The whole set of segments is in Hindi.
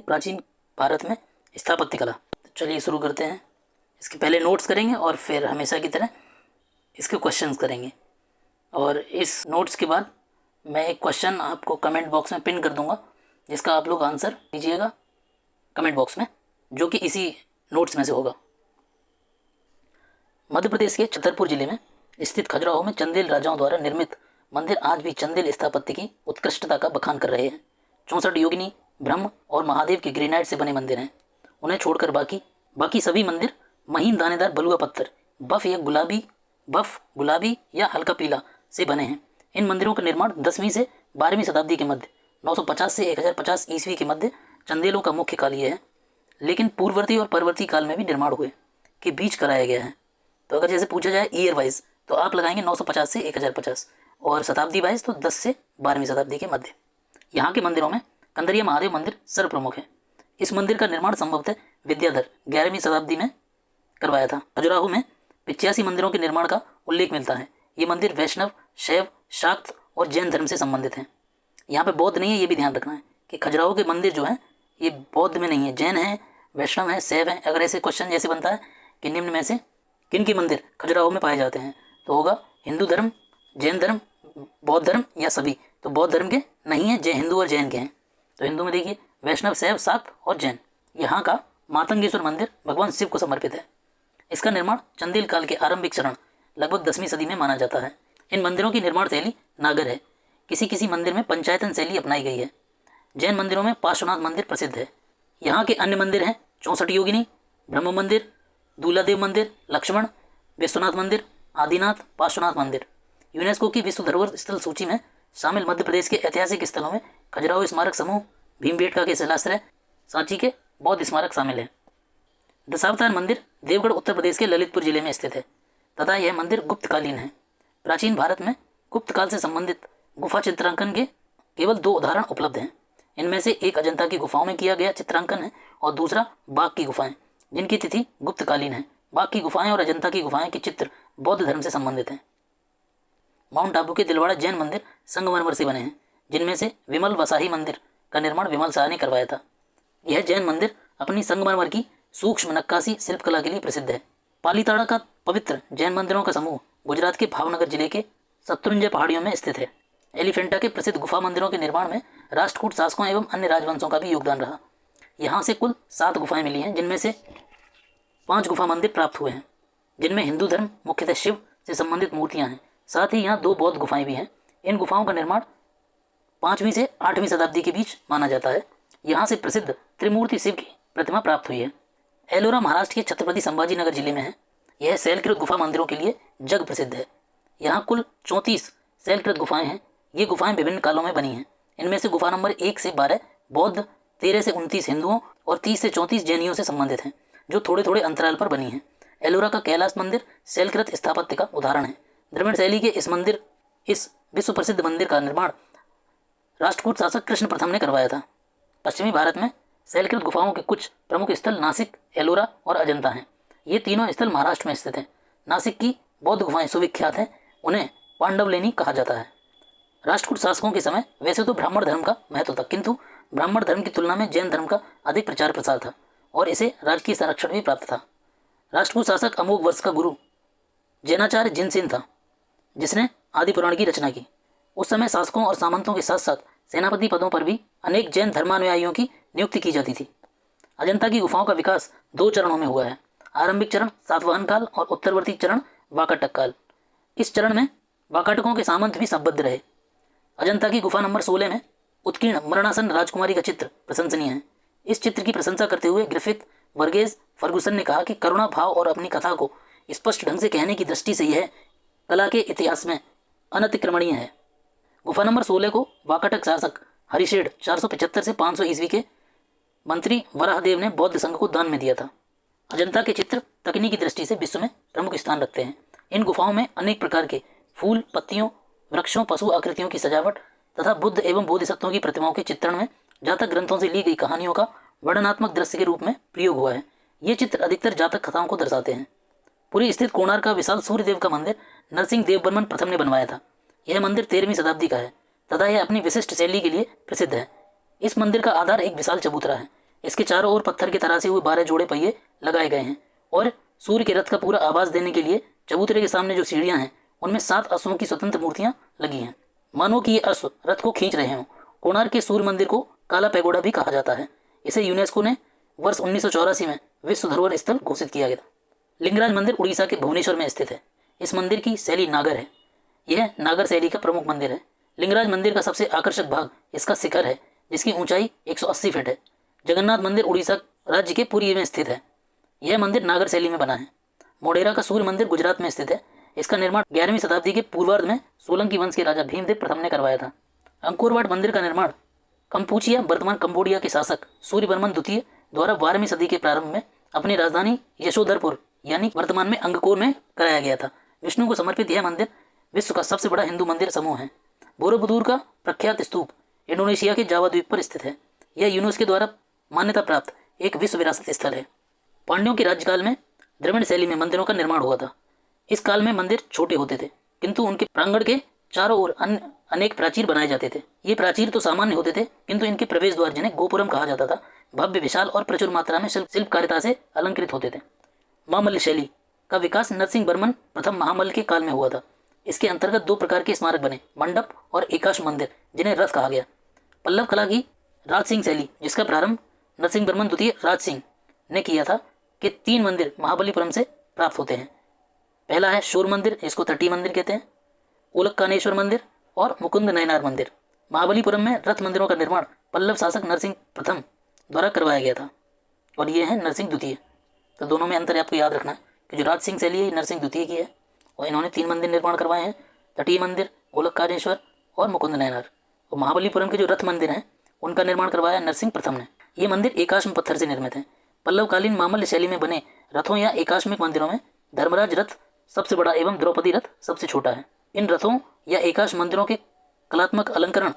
प्राचीन भारत में स्थापत्य कला। तो चलिए शुरू करते हैं। इसके पहले नोट्स करेंगे और फिर हमेशा की तरह इसके क्वेश्चंस करेंगे। और इस नोट्स के बाद मैं एक क्वेश्चन आपको कमेंट बॉक्स में पिन कर दूंगा, जिसका आप लोग आंसर दीजिएगा कमेंट बॉक्स में, जो कि इसी नोट्स में से होगा। मध्य प्रदेश के छतरपुर जिले में स्थित खजुराहो में चंदेल राजाओं द्वारा निर्मित मंदिर आज भी चंदेल स्थापत्य की उत्कृष्टता का बखान कर रहे हैं। 64 योगिनी, ब्रह्म और महादेव के ग्रेनाइट से बने मंदिर हैं। उन्हें छोड़कर बाकी सभी मंदिर महीन दानेदार बलुआ पत्थर, बफ गुलाबी या हल्का पीला से बने हैं। इन मंदिरों का निर्माण 10वीं से 12वीं शताब्दी के मध्य 950 से 1050 ईस्वी के मध्य चंदेलों का मुख्य काल ये है, लेकिन पूर्ववर्ती और परवर्ती काल में भी निर्माण हुए के बीच कराया गया है। तो अगर जैसे पूछा जाए ईयर वाइज तो आप लगाएंगे 950 से 1050 और शताब्दी वाइज तो 10 से 12वीं शताब्दी के मध्य। यहाँ के मंदिरों में कंदरिया महादेव मंदिर सर्वप्रमुख है। इस मंदिर का निर्माण संभवतः विद्याधर 11वीं शताब्दी में करवाया था। खजुराहो में 85 मंदिरों के निर्माण का उल्लेख मिलता है। ये मंदिर वैष्णव, शैव, शाक्त और जैन धर्म से संबंधित हैं। यहाँ पे बौद्ध नहीं है, ये भी ध्यान रखना है कि खजुराहो के मंदिर जो हैं ये बौद्ध में नहीं है, जैन है, वैष्णव है, शैव है। अगर ऐसे क्वेश्चन जैसे बनता है कि निम्न में से किन के मंदिर खजुराहो में पाए जाते हैं, तो होगा हिंदू धर्म, जैन धर्म, बौद्ध धर्म या सभी। तो बौद्ध धर्म के नहीं है, जय हिंदू और जैन के हैं। तो हिंदू में देखिए वैष्णव, शैव, शाक्त और जैन। यहाँ का मातंगेश्वर मंदिर भगवान शिव को समर्पित है। इसका निर्माण चंदेल काल के आरंभिक चरण लगभग 10वीं सदी में माना जाता है। इन मंदिरों की निर्माण शैली नागर है। किसी मंदिर में पंचायतन शैली अपनाई गई है। जैन मंदिरों में पार्श्वनाथ मंदिर प्रसिद्ध है। यहाँ के अन्य मंदिर हैं 64 योगिनी, ब्रह्म मंदिर, दूलादेव मंदिर, लक्ष्मण, विश्वनाथ मंदिर, आदिनाथ, पार्श्वनाथ मंदिर। यूनेस्को की विश्व धरोहर स्थल सूची में शामिल मध्य प्रदेश के ऐतिहासिक स्थलों में खजुराहो स्मारक समूह, भीमबेटका के शिलाश्रय, सांची के बौद्ध स्मारक शामिल है। दशावतार मंदिर देवगढ़ उत्तर प्रदेश के ललितपुर जिले में स्थित है तथा यह मंदिर गुप्तकालीन है। प्राचीन भारत में गुप्त काल से संबंधित गुफा चित्रांकन के केवल 2 उदाहरण उपलब्ध हैं। इनमें से एक अजंता की गुफाओं में किया गया चित्रांकन है और दूसरा बाघ की गुफाएं, जिनकी तिथि गुप्तकालीन है। बाघ की गुफाएं और अजंता की गुफाएं के चित्र बौद्ध धर्म से संबंधित हैं। माउंट आबू के दिलवाड़ा जैन मंदिर संगमरमर से बने हैं, जिनमें से विमल वसाही मंदिर का निर्माण विमल शाह ने करवाया था। यह जैन मंदिर अपनी संगमरमर की सूक्ष्म नक्काशी शिल्पकला के लिए प्रसिद्ध है। पालीताड़ा का पवित्र जैन मंदिरों का समूह गुजरात के भावनगर जिले के शत्रुंजय पहाड़ियों में स्थित है। एलिफेंटा के प्रसिद्ध गुफा मंदिरों के निर्माण में राष्ट्रकूट शासकों एवं अन्य राजवंशों का भी योगदान रहा। यहाँ से कुल 7 गुफाएं मिली हैं, जिनमें से 5 गुफा मंदिर प्राप्त हुए हैं, जिनमें हिंदू धर्म मुख्यतः शिव से संबंधित मूर्तियां हैं। साथ ही यहाँ 2 बौद्ध गुफाएं भी हैं। इन गुफाओं का निर्माण 5वीं से 8वीं शताब्दी के बीच माना जाता है। यहाँ से प्रसिद्ध त्रिमूर्ति शिव की प्रतिमा प्राप्त हुई है। एलोरा महाराष्ट्र के छत्रपति संभाजी नगर जिले में है। यह शैलकृत गुफा मंदिरों के लिए जग प्रसिद्ध है। यहाँ कुल 34 शैलकृत गुफाएं हैं। ये गुफाएं विभिन्न कालों में बनी हैं। इनमें से गुफा नंबर 1 से 12 बौद्ध, 13 से 29 हिंदुओं और 30 से 34 जैनियों से संबंधित हैं, जो थोड़े थोड़े अंतराल पर बनी हैं। एलोरा का कैलाश मंदिर शैलकृत स्थापत्य का उदाहरण है। द्रविड़ शैली के इस विश्व प्रसिद्ध मंदिर का निर्माण राष्ट्रकूट शासक कृष्ण प्रथम ने करवाया था। पश्चिमी भारत में शैलकृत गुफाओं के कुछ प्रमुख स्थल नासिक, एलोरा और अजंता हैं। ये तीनों स्थल महाराष्ट्र में स्थित हैं। नासिक की बौद्ध गुफाएं सुविख्यात हैं। उन्हें पांडवलेनी कहा जाता है। राष्ट्रकूट शासकों के समय वैसे तो ब्राह्मण धर्म का महत्व था, किंतु ब्राह्मण धर्म की तुलना में जैन धर्म का अधिक प्रचार प्रसार था और इसे राजकीय संरक्षण भी प्राप्त था। राष्ट्रकूट शासक अमोघ वर्ष का गुरु जैनाचार्य जिनसेन था, जिसने आदि पुराण की रचना की। उस समय शासकों और सामंतों के साथ साथ सेनापति पदों पर भी अनेक जैन धर्मानुयायियों की नियुक्ति की जाती थी। अजंता की गुफाओं का विकास 2 चरणों में हुआ है। आरंभिक चरण सातवाहन काल और उत्तरवर्ती चरण वाकाटक काल। इस चरण में वाकाटकों के सामंत भी संबद्ध रहे। अजंता की गुफा नंबर 16 में उत्कीर्ण मरणासन राजकुमारी का चित्र प्रशंसनीय है। इस चित्र की प्रशंसा करते हुए ग्रिफिथ, वर्गेज, फर्गुसन ने कहा कि करुणा भाव और अपनी कथा को स्पष्ट ढंग से कहने की दृष्टि से यह कला के इतिहास में अनतिक्रमणीय है। गुफा नंबर 16 को वाकाटक शासक हरिशेड 475 से 500 ईस्वी के मंत्री वराहदेव ने बौद्ध संघ को दान में दिया था। अजंता के चित्र तकनीकी दृष्टि से विश्व में प्रमुख स्थान रखते हैं। इन गुफाओं में अनेक प्रकार के फूल, पत्तियों, वृक्षों, पशु आकृतियों की सजावट तथा बुद्ध एवं बोधिसत्वों की प्रतिमाओं के चित्रण में जातक ग्रंथों से ली गई कहानियों का वर्णनात्मक दृश्य के रूप में प्रयोग हुआ है। ये चित्र अधिकतर जातक कथाओं को दर्शाते हैं। पुरी स्थित कोणार्क का विशाल सूर्यदेव का मंदिर नरसिंह देव बर्मन प्रथम ने बनवाया था। यह मंदिर 13वीं शताब्दी का है तथा यह अपनी विशिष्ट शैली के लिए प्रसिद्ध है। इस मंदिर का आधार एक विशाल चबूतरा है। इसके चारों ओर पत्थर के तरासे हुए 12 जोड़े पहिए लगाए गए हैं और सूर्य के रथ का पूरा आवाज देने के लिए चबूतरे के सामने जो सीढ़ियां हैं उनमें 7 अश्वों की स्वतंत्र मूर्तियां लगी हैं, मानो कि ये अश्व रथ को खींच रहे हों। कोणार्क के सूर्य मंदिर को काला पैगोडा भी कहा जाता है। इसे यूनेस्को ने वर्ष 1984 में विश्व धरोहर स्थल घोषित किया गया। लिंगराज मंदिर उड़ीसा के भुवनेश्वर में स्थित है। इस मंदिर की शैली नागर है। यह नागर शैली का प्रमुख मंदिर है। लिंगराज मंदिर का सबसे आकर्षक भाग इसका शिखर है, जिसकी ऊंचाई 180 फीट है। जगन्नाथ मंदिर उड़ीसा राज्य के पुरी में स्थित है। यह मंदिर नागर शैली में बना है। मोढेरा का सूर्य मंदिर गुजरात में स्थित है। इसका निर्माण 11वीं शताब्दी के पूर्वार्ध में सोलंकी वंश के राजा भीमदेव प्रथम ने करवाया था। अंकोर वाट मंदिर का निर्माण कंपूचिया वर्तमान कंबोडिया के शासक सूर्यवर्मन द्वितीय द्वारा 12वीं सदी के प्रारंभ में अपनी राजधानी यशोधरपुर यानी वर्तमान में अंगकोर में कराया गया था। विष्णु को समर्पित यह मंदिर विश्व का सबसे बड़ा हिंदू मंदिर समूह है। बोरोबुदुर का प्रख्यात स्तूप इंडोनेशिया के जावा द्वीप पर स्थित है। यह यूनेस्को द्वारा मान्यता प्राप्त एक विश्व विरासत स्थल है। पांड्यों के राज्यकाल में द्रविड़ शैली में मंदिरों का निर्माण हुआ था। इस काल में मंदिर छोटे होते थे, किंतु उनके प्रांगण के चारों ओर अनेक प्राचीर बनाए जाते थे। ये प्राचीर तो सामान्य होते थे, किंतु इनके प्रवेश द्वार, जिन्हें गोपुरम कहा जाता था, भव्य, विशाल और प्रचुर मात्रा में शिल्पकारिता से अलंकृत होते थे। महामल्ल शैली का विकास नरसिंह वर्मन प्रथम महामल्ल के काल में हुआ था। इसके अंतर्गत 2 प्रकार के स्मारक बने, मंडप और एकाश मंदिर, जिन्हें रथ कहा गया। पल्लव कला की राज सिंह शैली, जिसका प्रारंभ नरसिंह वर्मन द्वितीय राज सिंह ने किया था, के 3 मंदिर महाबलीपुरम से प्राप्त होते हैं। पहला है शोर मंदिर, इसको तटी मंदिर कहते हैं, उलक्कानेश्वर मंदिर और मुकुंद नयनार मंदिर। महाबलीपुरम में रथ मंदिरों का निर्माण पल्लव शासक नरसिंह प्रथम द्वारा करवाया गया था और ये है नरसिंह द्वितीय। तो दोनों में अंतर आपको याद रखना है कि जो राज सिंह शैली है नरसिंह द्वितीय की है और इन्होंने 3 मंदिर निर्माण करवाए हैं, तटीय मंदिर, उलक्कानेश्वर और मुकुंद नयनार। और महाबलीपुरम के जो रथ मंदिर हैं उनका निर्माण करवाया नरसिंह प्रथम ने। ये मंदिर एकाश्म पत्थर से निर्मित है। पल्लवकालीन मामल्य शैली में बने रथों या एकाश्मिक मंदिरों में धर्मराज रथ सबसे बड़ा एवं द्रौपदी रथ सबसे छोटा है। इन रथों या एकाश मंदिरों के कलात्मक अलंकरण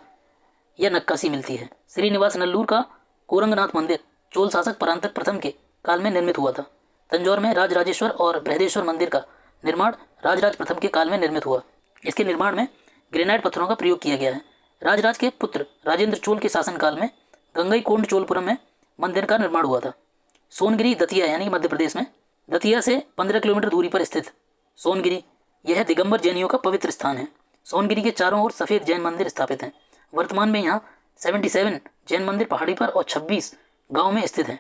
या नक्काशी मिलती है। श्रीनिवास नल्लूर का कोरंगनाथ मंदिर चोल शासक परांतक प्रथम के काल में निर्मित हुआ था। तंजौर में राजराजेश्वर और बृहदेश्वर मंदिर का निर्माण राजराज प्रथम के काल में निर्मित हुआ। इसके निर्माण में ग्रेनाइट पत्थरों का प्रयोग किया गया है। राजराज के पुत्र राजेंद्र चोल के शासनकाल में गंगईकोंड चोलपुरम में मंदिर का निर्माण हुआ था। सोनगिरी दतिया यानी मध्य प्रदेश में दतिया से 15 किलोमीटर दूरी पर स्थित सोनगिरी, यह दिगंबर जैनियों का पवित्र स्थान है। सोनगिरी के चारों ओर सफ़ेद जैन मंदिर स्थापित हैं। वर्तमान में यहाँ 77 जैन मंदिर पहाड़ी पर और 26 गांव में स्थित हैं।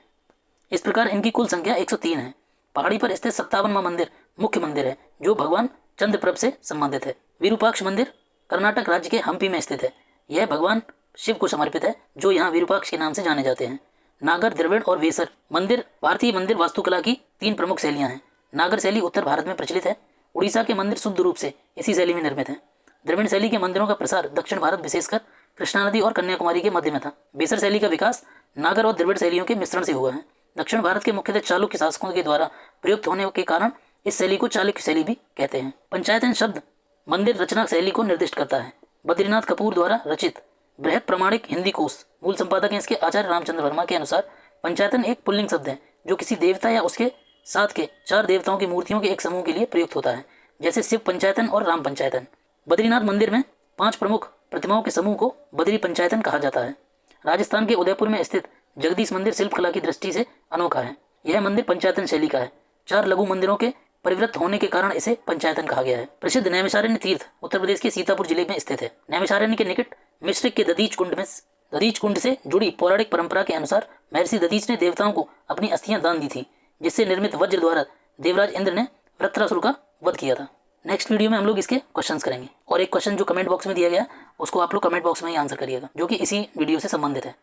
इस प्रकार इनकी कुल संख्या 103 है। पहाड़ी पर स्थित 57वां मंदिर मुख्य मंदिर है, जो भगवान चंद्रप्रभ से संबंधित है। विरूपाक्ष मंदिर कर्नाटक राज्य के हम्पी में स्थित है। यह भगवान शिव को समर्पित है, जो यहाँ विरूपाक्ष के नाम से जाने जाते हैं। नागर, द्रविड़ और वेसर मंदिर भारतीय मंदिर वास्तुकला की 3 प्रमुख शैलियाँ हैं। नागर शैली उत्तर भारत में प्रचलित है। उड़ीसा के मंदिर शुद्ध रूप से इसी शैली में निर्मित हैं। द्रविड़ शैली के मंदिरों का प्रसार दक्षिण भारत, विशेषकर कृष्णा नदी और कन्याकुमारी के मध्य में था। बेसर शैली का विकास नागर और द्रविड़ शैलियों के मिश्रण से हुआ है। दक्षिण भारत के मुख्यतः चालुक्य शासकों के द्वारा प्रयुक्त होने के कारण इस शैली को चालुक्य शैली भी कहते हैं। पंचायतन शब्द मंदिर रचना शैली को निर्दिष्ट करता है। बद्रीनाथ कपूर द्वारा रचित बृहद प्रमाणिक हिंदी कोश, मूल संपादक हैं इसके आचार्य रामचंद्र वर्मा के अनुसार, पंचायतन एक पुल्लिंग शब्द है जो किसी देवता या उसके साथ के 4 देवताओं की मूर्तियों के एक समूह के लिए प्रयुक्त होता है, जैसे शिव पंचायतन और राम पंचायतन। बद्रीनाथ मंदिर में 5 प्रमुख प्रतिमाओं के समूह को बद्री पंचायतन कहा जाता है। राजस्थान के उदयपुर में स्थित जगदीश मंदिर शिल्पकला की दृष्टि से अनोखा है। यह मंदिर पंचायतन शैली का है। 4 लघु मंदिरों के परिवृत्त होने के कारण इसे पंचायतन कहा गया है। प्रसिद्ध नैमिषारण्य तीर्थ उत्तर प्रदेश के सीतापुर जिले में स्थित है। नैमिषारण्य के निकट मिश्रिक के दधीच कुंड से जुड़ी पौराणिक परंपरा के अनुसार महर्षि दधीच ने देवताओं को अपनी अस्थियां दान दी थी, जिससे निर्मित वज्र द्वारा देवराज इंद्र ने वृत्रासुर का वध किया था। नेक्स्ट वीडियो में हम लोग इसके क्वेश्चंस करेंगे और एक क्वेश्चन जो कमेंट बॉक्स में दिया गया उसको आप लोग कमेंट बॉक्स में ही आंसर करिएगा, जो कि इसी वीडियो से संबंधित है।